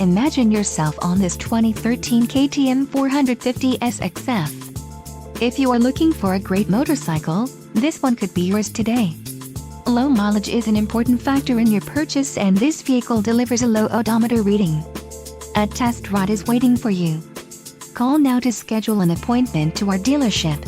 Imagine yourself on this 2013 KTM 450 SXF. If you are looking for a great motorcycle, this one could be yours today. Low mileage is an important factor in your purchase, and this vehicle delivers a low odometer reading. A test ride is waiting for you. Call now to schedule an appointment to our dealership.